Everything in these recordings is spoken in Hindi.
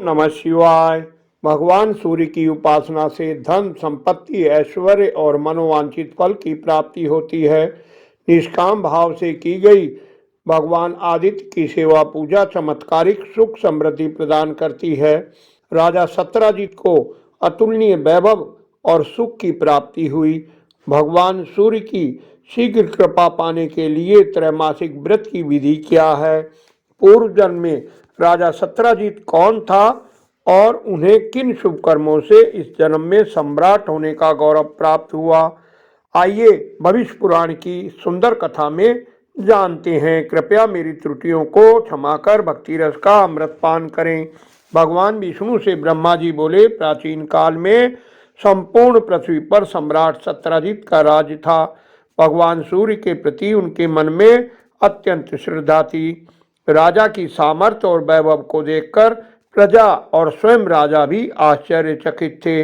नमः शिवाय। भगवान सूर्य की उपासना से धन संपत्ति ऐश्वर्य और मनोवांछित फल की प्राप्ति होती है। निष्काम भाव से की गई भगवान आदित्य की सेवा पूजा चमत्कारिक सुख समृद्धि प्रदान करती है। राजा सत्यराजीत को अतुलनीय वैभव और सुख की प्राप्ति हुई। भगवान सूर्य की शीघ्र कृपा पाने के लिए त्रैमासिक व्रत की विधि क्या है? पूर्व जन्म में राजा सत्यराजीत कौन था और उन्हें किन शुभ कर्मों से इस जन्म में सम्राट होने का गौरव प्राप्त हुआ? आइए भविष्य पुराण की सुंदर कथा में जानते हैं। कृपया मेरी त्रुटियों को क्षमा कर भक्ति रस का अमृत पान करें। भगवान विष्णु से ब्रह्मा जी बोले, प्राचीन काल में संपूर्ण पृथ्वी पर सम्राट सत्यराजीत का राज्य था। भगवान सूर्य के प्रति उनके मन में अत्यंत श्रद्धा थी। राजा की सामर्थ्य और वैभव को देखकर प्रजा और स्वयं राजा भी आश्चर्यचकित थे।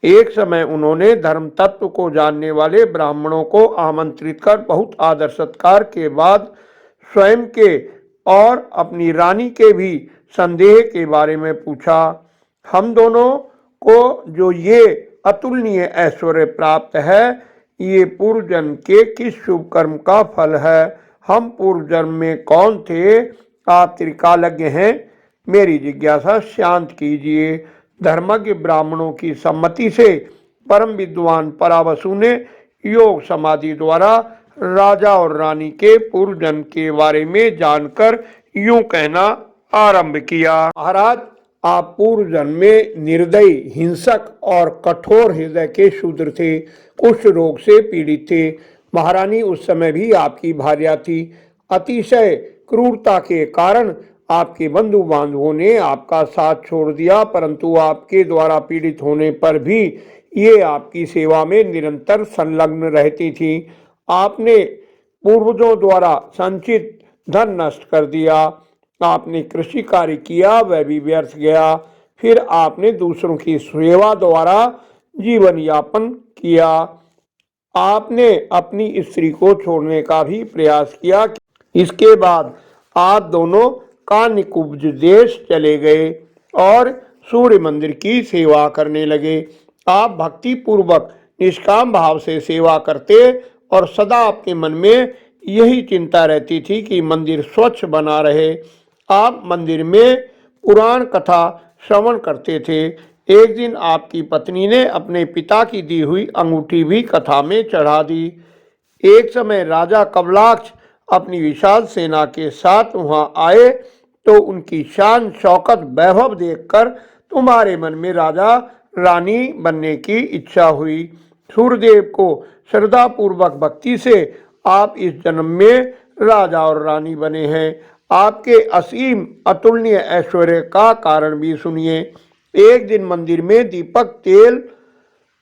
एक समय उन्होंने धर्म तत्व को जानने वाले ब्राह्मणों को आमंत्रित कर बहुत आदर सत्कार के बाद स्वयं के और अपनी रानी के भी संदेह के बारे में पूछा। हम दोनों को जो ये अतुलनीय ऐश्वर्य प्राप्त है, ये पूर्व जन्म के किस शुभ कर्म का फल है? हम पूर्व जन्म में कौन थे? आप त्रिकालज्ञ हैं, मेरी जिज्ञासा शांत कीजिए। धर्मज्ञ ब्राह्मणों की सम्मति से परम विद्वान परावसु ने योग समाधि द्वारा राजा और रानी के पूर्व जन्म के बारे में जानकर यूं कहना आरंभ किया। महाराज, आप पूर्व जन्म में निर्दयी, हिंसक और कठोर हृदय के शूद्र थे। कुष्ठ रोग से पीड़ित थे। महारानी उस समय भी आपकी भार्या थी। अतिशय क्रूरता के कारण आपके बंधु बांधवों ने आपका साथ छोड़ दिया, परंतु आपके द्वारा पीड़ित होने पर भी ये आपकी सेवा में निरंतर संलग्न रहती थी। आपने पूर्वजों द्वारा संचित धन नष्ट कर दिया। आपने कृषि कार्य किया, वह भी व्यर्थ गया। फिर आपने दूसरों की सेवा द्वारा जीवन यापन किया। आपने अपनी स्त्री को छोड़ने का भी प्रयास किया। इसके बाद आप दोनों कान्यकुब्ज देश चले गए और सूर्य मंदिर की सेवा करने लगे। आप भक्ति पूर्वक निष्काम भाव से सेवा करते और सदा आपके मन में यही चिंता रहती थी कि मंदिर स्वच्छ बना रहे। आप मंदिर में पुराण कथा श्रवण करते थे। एक दिन आपकी पत्नी ने अपने पिता की दी हुई अंगूठी भी कथा में चढ़ा दी। एक समय राजा कबलाक्ष अपनी विशाल सेना के साथ वहां आए तो उनकी शान शौकत वैभव देखकर तुम्हारे मन में राजा रानी बनने की इच्छा हुई। सूर्यदेव को श्रद्धा पूर्वक भक्ति से आप इस जन्म में राजा और रानी बने हैं। आपके असीम अतुलनीय ऐश्वर्य का कारण भी सुनिए। एक दिन मंदिर में दीपक तेल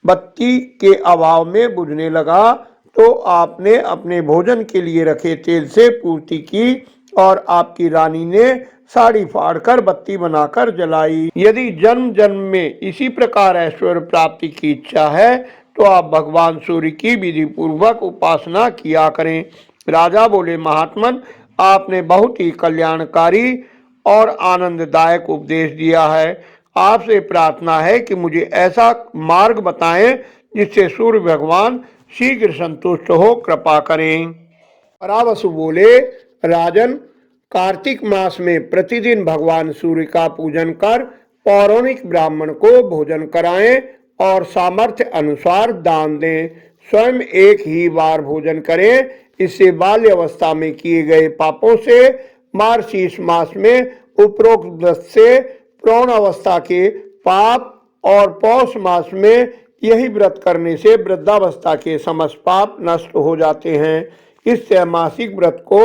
बत्ती के अभाव में बुझने लगा तो आपने अपने भोजन के लिए रखे तेल से पूर्ति की और आपकी रानी ने साड़ी फाड़कर बत्ती बनाकर जलाई। यदि जन्म जन्म में इसी प्रकार ऐश्वर्य प्राप्ति की इच्छा है तो आप भगवान सूर्य की विधि पूर्वक उपासना किया करें। राजा बोले, महात्मन, आपने बहुत ही कल्याणकारी और आनंददायक उपदेश दिया है। आपसे प्रार्थना है कि मुझे ऐसा मार्ग बताएं जिससे सूर्य भगवान शीघ्र संतुष्ट हो कृपा करें। परावसु बोले, राजन, कार्तिक मास में प्रतिदिन भगवान सूर्य का पूजन कर पौराणिक ब्राह्मण को भोजन कराएं और सामर्थ्य अनुसार दान दें। स्वयं एक ही बार भोजन करें। इससे बाल्य अवस्था में किए गए पापों से, मार्गशीर्ष मास में उपरोक्त व्रत से प्रौढ़ अवस्था के पाप और पौष मास में यही व्रत करने से वृद्धावस्था के समस्त पाप नष्ट हो जाते हैं। इस त्रैमासिक व्रत को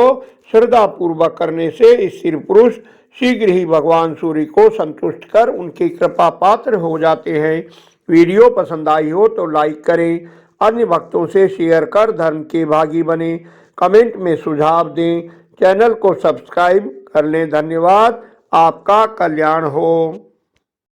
श्रद्धा पूर्वक करने से स्त्री पुरुष शीघ्र ही भगवान सूर्य को संतुष्ट कर उनकी कृपा पात्र हो जाते हैं। वीडियो पसंद आई हो तो लाइक करें, अन्य भक्तों से शेयर कर धर्म के भागी बने, कमेंट में सुझाव दें, चैनल को सब्सक्राइब कर लें। धन्यवाद। आपका कल्याण हो।